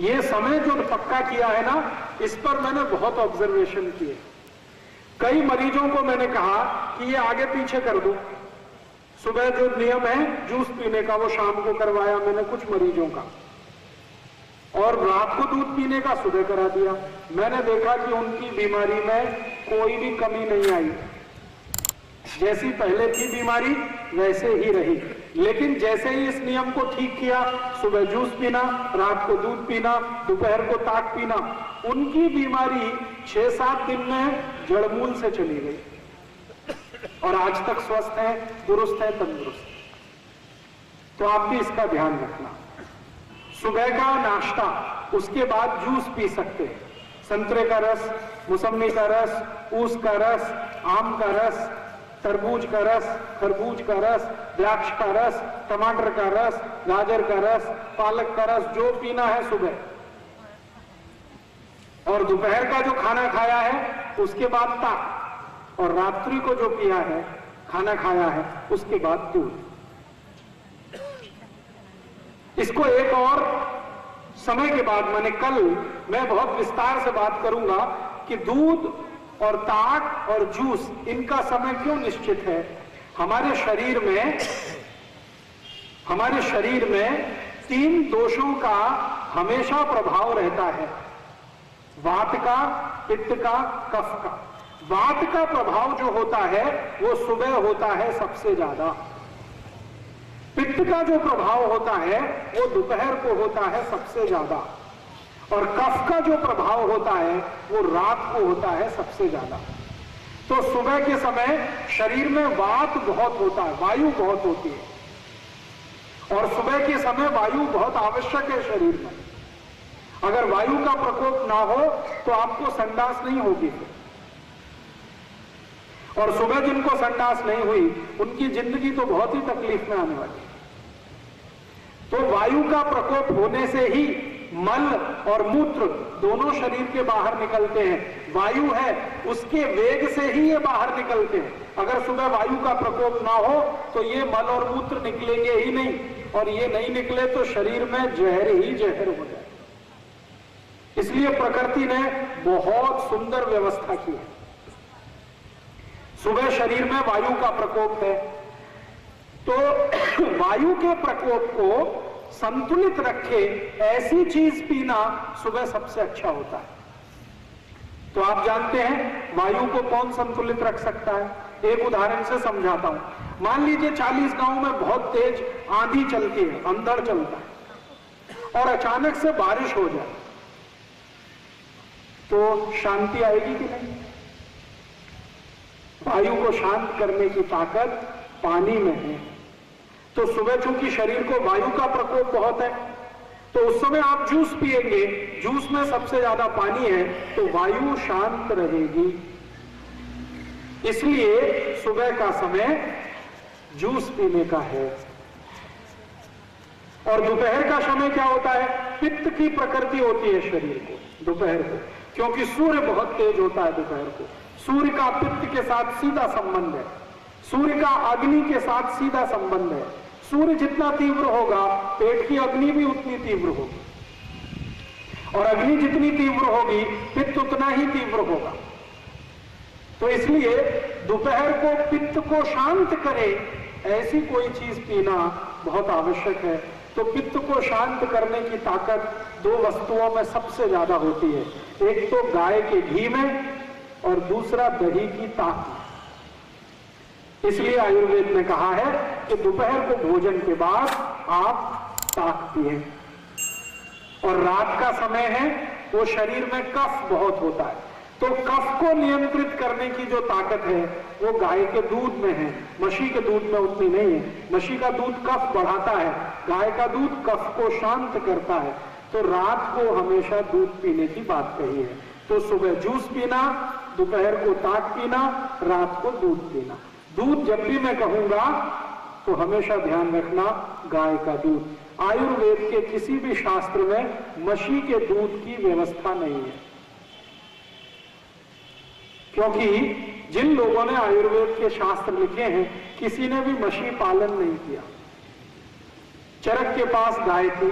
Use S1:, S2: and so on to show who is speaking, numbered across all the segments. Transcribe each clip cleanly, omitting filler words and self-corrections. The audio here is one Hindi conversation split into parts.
S1: ये समय जो पक्का किया है ना, इस पर मैंने बहुत ऑब्जर्वेशन किए। कई मरीजों को मैंने कहा कि ये आगे पीछे कर दो, सुबह जो नियम है जूस पीने का वो शाम को करवाया मैंने कुछ मरीजों का, और रात को दूध पीने का सुबह करा दिया। मैंने देखा कि उनकी बीमारी में कोई भी कमी नहीं आई, जैसी पहले थी बीमारी वैसे ही रही। लेकिन जैसे ही इस नियम को ठीक किया, सुबह जूस पीना, रात को दूध पीना, दोपहर को ताक पीना, उनकी बीमारी 6-7 दिन में जड़मूल से चली गई और आज तक स्वस्थ है, दुरुस्त है, तंदुरुस्त। तो आप भी इसका ध्यान रखना। सुबह का नाश्ता, उसके बाद जूस पी सकते हैं। संतरे का रस, मौसमी का रस, ऊस का रस, आम का रस, तरबूज का रस, खरबूज का रस, द्राक्ष का रस, टमाटर का रस, गाजर का रस, पालक का रस, जो पीना है सुबह। और दोपहर का जो खाना खाया है उसके बाद ताक, और रात्रि को जो पिया है, खाना खाया है, उसके बाद दूध। इसको एक और समय के बाद मैं बहुत विस्तार से बात करूंगा कि दूध और ताक और जूस, इनका समय क्यों निश्चित है। हमारे शरीर में 3 दोषों का हमेशा प्रभाव रहता है, वात का, पित्त का, कफ का। वात का प्रभाव जो होता है वो सुबह होता है सबसे ज्यादा, पित्त का जो प्रभाव होता है वो दोपहर को होता है सबसे ज्यादा, और कफ का जो प्रभाव होता है वो रात को होता है सबसे ज्यादा। तो सुबह के समय शरीर में वात बहुत होता है, वायु बहुत होती है, और सुबह के समय वायु बहुत आवश्यक है शरीर में। अगर वायु का प्रकोप ना हो तो आपको संडास नहीं होगी, और सुबह जिनको संडास नहीं हुई उनकी जिंदगी तो बहुत ही तकलीफ में आने वाली है। तो वायु का प्रकोप होने से ही मल और मूत्र दोनों शरीर के बाहर निकलते हैं। वायु है, उसके वेग से ही ये बाहर निकलते हैं। अगर सुबह वायु का प्रकोप ना हो तो ये मल और मूत्र निकलेंगे ही नहीं, और ये नहीं निकले तो शरीर में जहर ही जहर हो जाए। इसलिए प्रकृति ने बहुत सुंदर व्यवस्था की है। सुबह शरीर में वायु का प्रकोप है, तो वायु के प्रकोप को संतुलित रखे ऐसी चीज पीना सुबह सबसे अच्छा होता है। तो आप जानते हैं वायु को कौन संतुलित रख सकता है। एक उदाहरण से समझाता हूं। मान लीजिए 40 गांव में बहुत तेज आंधी चलती है, अंधड़ चलता है, और अचानक से बारिश हो जाए, तो शांति आएगी कि नहीं। वायु को शांत करने की ताकत पानी में है। तो सुबह चूंकि शरीर को वायु का प्रकोप बहुत है, तो उस समय आप जूस पिएंगे, जूस में सबसे ज्यादा पानी है, तो वायु शांत रहेगी। इसलिए सुबह का समय जूस पीने का है। और दोपहर का समय क्या होता है, पित्त की प्रकृति होती है शरीर को दोपहर को, क्योंकि सूर्य बहुत तेज होता है दोपहर को। सूर्य का पित्त के साथ सीधा संबंध है, सूर्य का अग्नि के साथ सीधा संबंध है। सूर्य जितना तीव्र होगा, पेट की अग्नि भी उतनी तीव्र होगी, और अग्नि जितनी तीव्र होगी, पित्त उतना ही तीव्र होगा। तो इसलिए दोपहर को पित्त को शांत करे ऐसी कोई चीज पीना बहुत आवश्यक है। तो पित्त को शांत करने की ताकत 2 वस्तुओं में सबसे ज्यादा होती है, एक तो गाय के घी में और दूसरा दही की ताक में। इसलिए आयुर्वेद ने कहा है कि दोपहर को भोजन के बाद आप ताक पिए। और रात का समय है, वो शरीर में कफ बहुत होता है, तो कफ को नियंत्रित करने की जो ताकत है वो गाय के दूध में है, मशी के दूध में उतनी नहीं है। मशी का दूध कफ बढ़ाता है, गाय का दूध कफ को शांत करता है। तो रात को हमेशा दूध पीने की बात कही है। तो सुबह जूस पीना, दोपहर को ताक पीना, रात को दूध पीना। दूध जब भी मैं कहूंगा तो हमेशा ध्यान रखना गाय का दूध। आयुर्वेद के किसी भी शास्त्र में मशी के दूध की व्यवस्था नहीं है, क्योंकि जिन लोगों ने आयुर्वेद के शास्त्र लिखे हैं किसी ने भी मशी पालन नहीं किया। चरक के पास गाय थी,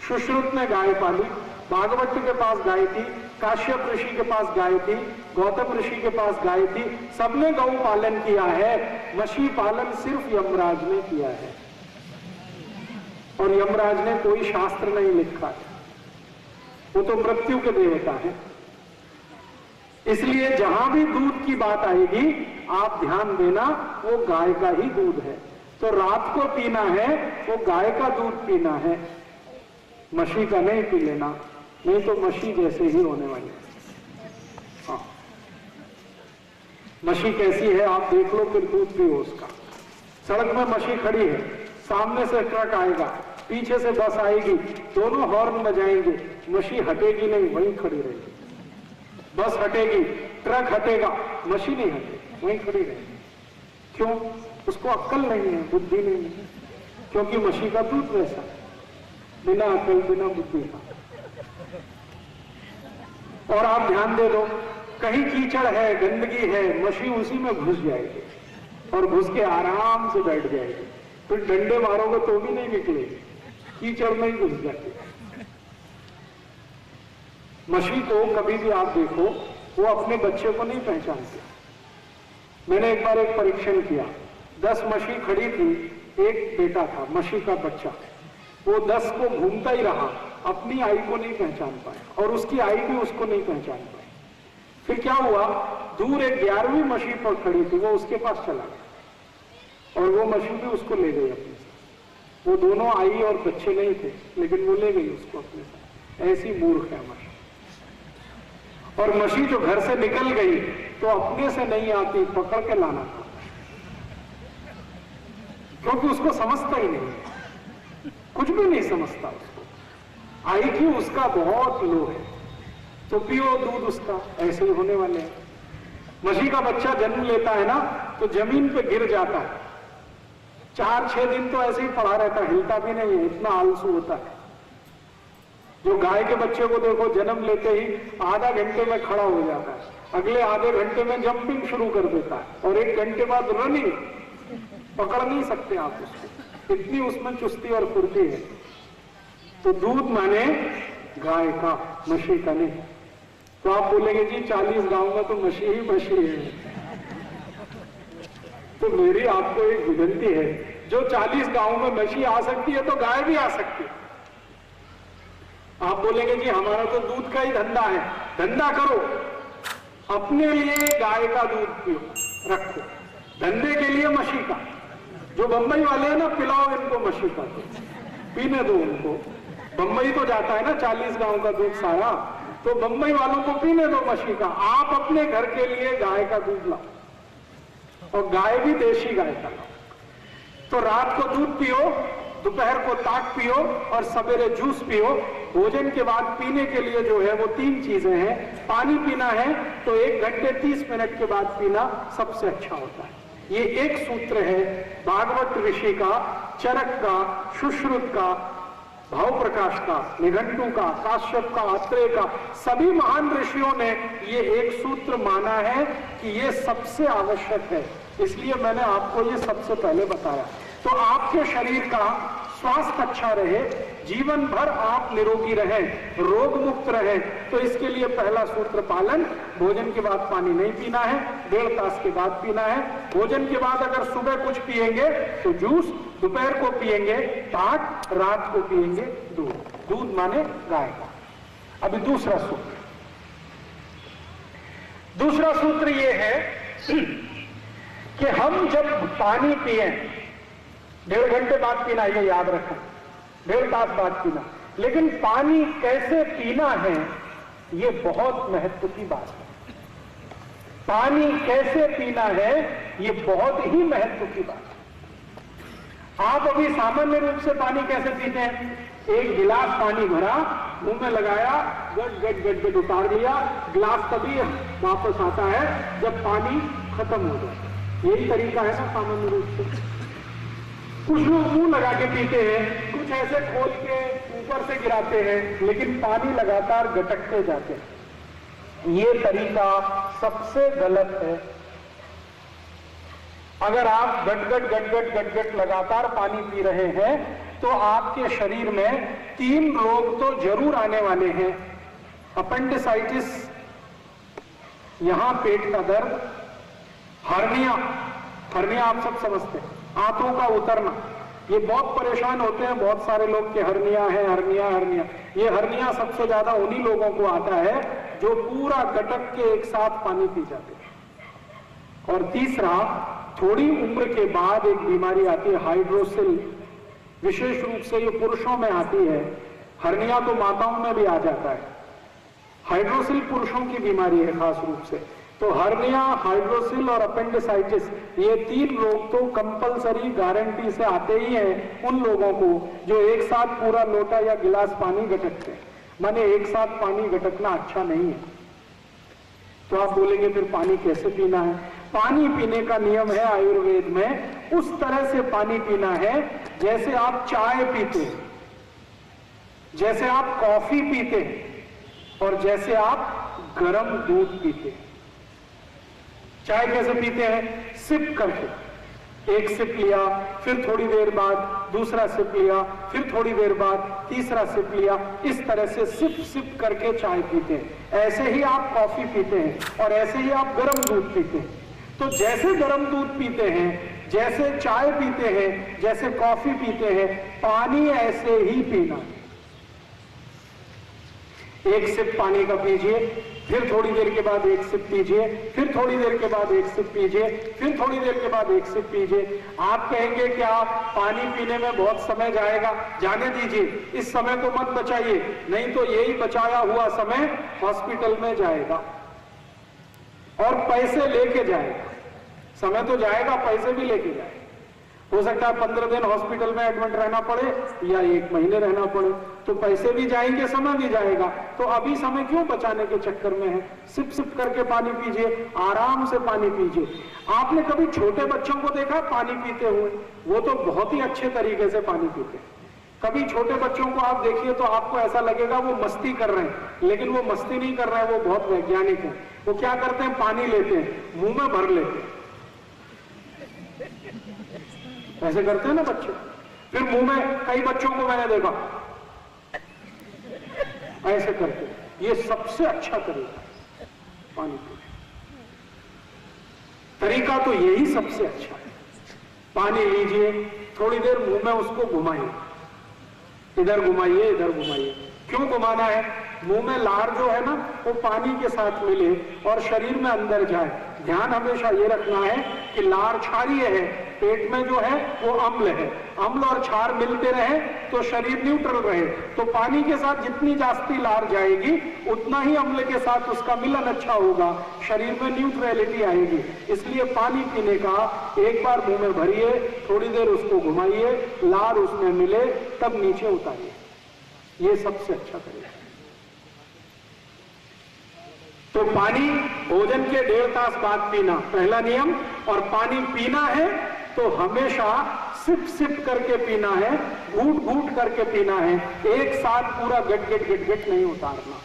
S1: सुश्रुत ने गाय पाली, भागवत के पास गाय थी, काश्यप ऋषि के पास गाय थी, गौतम ऋषि के पास गाय थी, सबने गौ पालन किया है। मछली पालन सिर्फ यमराज ने किया है, और यमराज ने कोई शास्त्र नहीं लिखा है, वो तो मृत्यु के देवता है। इसलिए जहां भी दूध की बात आएगी आप ध्यान देना, वो गाय का ही दूध है। तो रात को पीना है वो गाय का दूध पीना है, मछली का नहीं पी लेना, नहीं तो मछली जैसे ही होने वाली है। हाँ, मछली कैसी है आप देख लो, फिर दूध पियो उसका। सड़क में मछली खड़ी है, सामने से ट्रक आएगा, पीछे से बस आएगी, दोनों हॉर्न बजाएंगे, मछली हटेगी नहीं, वहीं खड़ी रहेगी। बस हटेगी, ट्रक हटेगा, मछली नहीं हटेगी, वहीं खड़ी रहेगी। क्यों? उसको अक्ल नहीं है, बुद्धि नहीं है, क्योंकि मछली का दूध वैसा है, बिना अक्ल बिना बुद्धि का। और आप ध्यान दे दो, कहीं कीचड़ है, गंदगी है, मछली उसी में घुस जाएगी और घुस के आराम से बैठ जाएगी। फिर डंडे मारोगे तो भी नहीं निकलेगी, कीचड़ में ही घुस जाती है। मछली को कभी भी आप देखो, वो अपने बच्चे को नहीं पहचानती। मैंने एक बार एक परीक्षण किया, 10 मछली खड़ी थी, एक बेटा था मछली का बच्चा, वो 10 को घूमता ही रहा, अपनी आई को नहीं पहचान पाया और उसकी आई भी उसको नहीं पहचान पाई। फिर क्या हुआ, दूर एक 11वीं मछली पर खड़ी थी, वो उसके पास चला गया और वो मछली भी उसको ले गई अपने साथ। वो दोनों आई और बच्चे नहीं थे, लेकिन वो ले गई उसको अपने साथ। ऐसी मूर्ख है मछली। और मछली जो घर से निकल गई तो अपने से नहीं आती, पकड़ के लाना था, क्योंकि उसको समझता ही नहीं, कुछ भी नहीं समझता उसको। आईक्यू उसका बहुत लो है, तो पियो दूध उसका, ऐसे ही होने वाले हैं। मछली का बच्चा जन्म लेता है ना, तो जमीन पे गिर जाता है, 4-6 दिन तो ऐसे ही पड़ा रहता है, हिलता भी नहीं है, इतना आलसू होता है। जो गाय के बच्चे को देखो, जन्म लेते ही आधा घंटे में खड़ा हो जाता है, अगले आधे घंटे में जंपिंग शुरू कर देता है, और 1 घंटे बाद रनिंग, पकड़ नहीं सकते आप उसको, इतनी उसमें चुस्ती और फुर्ती है। तो दूध माने गाय का, मछली का नहीं। तो आप बोलेंगे जी 40 गांव में तो मछली ही मछली है। तो मेरी आपको एक विनती है, जो 40 गांव में मछली आ सकती है तो गाय भी आ सकती है। आप बोलेंगे जी हमारा तो दूध का ही धंधा है, धंधा करो, अपने लिए गाय का दूध पियो, रखो, धंधे के लिए मछली का। जो बंबई वाले हैं ना, पिलाओ इनको मछली का, पीने दो उनको। बंबई तो जाता है ना 40 गांव का दूध सारा, तो बंबई वालों को पीने दो मछली का। आप अपने घर के लिए गाय का दूध लाओ, और गाय भी देशी गाय का लाओ। तो रात को दूध पियो, दोपहर को ताक पियो और सवेरे जूस पियो। भोजन के बाद पीने के लिए जो है वो 3 चीजें हैं। पानी पीना है तो 1 घंटे 30 मिनट के बाद पीना सबसे अच्छा होता है। ये एक सूत्र है भागवत ऋषि का, चरक का, सुश्रुत का, भाव प्रकाश का, निघंटु का, काश्यप का, अत्रेय का, सभी महान ऋषियों ने ये एक सूत्र माना है कि ये सबसे आवश्यक है। इसलिए मैंने आपको ये सबसे पहले बताया। तो आपके शरीर का स्वास्थ्य अच्छा रहे, जीवन भर आप निरोगी रहे, रोग मुक्त रहे, तो इसके लिए पहला सूत्र पालन। भोजन के बाद पानी नहीं पीना है, 1.5 तास के बाद पीना है। भोजन के बाद अगर सुबह कुछ पिएंगे तो जूस, दोपहर को पिएंगे ताक, रात को पिएंगे दूध। दूध माने गाय का। अभी दूसरा सूत्र ये है कि हम जब पानी पिए 1.5 घंटे बाद पीना, ये याद रखें, 1.5 तास बाद पीना। लेकिन पानी कैसे पीना है ये बहुत महत्व की बात है। पानी कैसे पीना है ये बहुत ही महत्व की बात है। आप अभी सामान्य रूप से पानी कैसे पीते हैं? 1 गिलास पानी भरा, मुंह में लगाया, गट गट गट गट उतार लिया, गिलास तभी वापस आता है जब पानी खत्म हो जाता है। यही तरीका है ना सामान्य रूप से। कुछ लोग मुंह लगा के पीते हैं, कुछ ऐसे खोल के ऊपर से गिराते हैं, लेकिन पानी लगातार गटकते जाते हैं। ये तरीका सबसे गलत है। अगर आप गट गट लगातार पानी पी रहे हैं तो आपके शरीर में 3 रोग तो जरूर आने वाले हैं। अपेंडिसाइटिस, यहां पेट का दर्द, हर्निया, हर्निया आप सब समझते हैं, आंतों का उतरना, ये बहुत परेशान होते हैं बहुत सारे लोग कि हर्निया है, हर्निया हर्निया। ये हर्निया सबसे ज्यादा उन्हीं लोगों को आता है जो पूरा गटक के एक साथ पानी पी जाते हैं। और तीसरा, थोड़ी उम्र के बाद एक बीमारी आती है हाइड्रोसिल, विशेष रूप से ये पुरुषों में आती है। हर्निया तो माताओं में भी आ जाता है, हाइड्रोसिल पुरुषों की बीमारी है खास रूप से। तो हर्निया, हाइड्रोसिल और अपेंडिसाइटिस, ये 3 रोग तो कंपलसरी गारंटी से आते ही हैं उन लोगों को जो एक साथ पूरा लोटा या गिलास पानी गटकते हैं। माने एक साथ पानी गटकना अच्छा नहीं है। तो आप बोलेंगे फिर पानी कैसे पीना है? पानी पीने का नियम है आयुर्वेद में, उस तरह से पानी पीना है जैसे आप चाय पीते हैं, जैसे आप कॉफी पीते हैं और जैसे आप गर्म दूध पीते हैं। चाय कैसे पीते हैं? सिप करके, एक सिप लिया, फिर थोड़ी देर बाद दूसरा सिप लिया, फिर थोड़ी देर बाद तीसरा सिप लिया, इस तरह से सिप सिप करके चाय पीते हैं। ऐसे ही आप कॉफी पीते हैं और ऐसे ही आप गर्म दूध पीते हैं। तो जैसे गर्म दूध पीते हैं, जैसे चाय पीते हैं, जैसे कॉफी पीते हैं, पानी ऐसे ही पीना। एक सिप पानी का पीजिए, फिर थोड़ी देर के बाद एक सिप पीजिए, फिर थोड़ी देर के बाद एक सिप पीजिए, फिर थोड़ी देर के बाद एक सिप पीजिए। आप कहेंगे क्या पानी पीने में बहुत समय जाएगा? जाने दीजिए, इस समय तो मत बचाइए, नहीं तो यही बचाया हुआ समय हॉस्पिटल में जाएगा और पैसे लेके जाएगा। समय तो जाएगा, पैसे भी लेके जाएगा। हो सकता है 15 दिन हॉस्पिटल में एडमिट रहना पड़े या 1 महीने रहना पड़े, तो पैसे भी जाएंगे, समय भी जाएगा। तो अभी समय क्यों बचाने के चक्कर में है? सिप सिप करके पानी पीजिए, आराम से पानी पीजिए। आपने कभी छोटे बच्चों को देखा पानी पीते हुए? वो तो बहुत ही अच्छे तरीके से पानी पीते हैं। कभी छोटे बच्चों को आप देखिए तो आपको ऐसा लगेगा वो मस्ती कर रहे हैं, लेकिन वो मस्ती नहीं कर रहे हैं, वो बहुत वैज्ञानिक है। वो क्या करते हैं? पानी लेते हैं, मुंह में भर लेते हैं, ऐसे करते हैं ना बच्चे। फिर मुंह में, कई बच्चों को मैंने देखा ऐसे करते हैं। ये सबसे अच्छा तरीका है पानी पीने, तरीका तो यही सबसे अच्छा है। पानी लीजिए, थोड़ी देर मुंह में उसको घुमाइए, इधर घुमाइए, इधर घुमाइए। क्यों घुमाना है? मुंह में लार जो है ना वो पानी के साथ मिले और शरीर में अंदर जाए। ध्यान हमेशा ये रखना है कि लार क्षारीय है, पेट में जो है वो अम्ल है। अम्ल और क्षार मिलते रहे तो शरीर न्यूट्रल रहे। तो पानी के साथ जितनी जास्ती लार जाएगी उतना ही अम्ल के साथ उसका मिलन अच्छा होगा, शरीर में न्यूट्रलिटी आएगी। इसलिए पानी पीने का एक बार मुंह में भरिए, थोड़ी देर उसको घुमाइए, लार उसमें मिले, तब नीचे उतारिए। ये सबसे अच्छा तरीका है। तो पानी भोजन के 1.5 तास बाद पीना, पहला नियम। और पानी पीना है तो हमेशा सिप सिप करके पीना है, घूट घूट करके पीना है, एक साथ पूरा गट गट गट गट नहीं उतारना।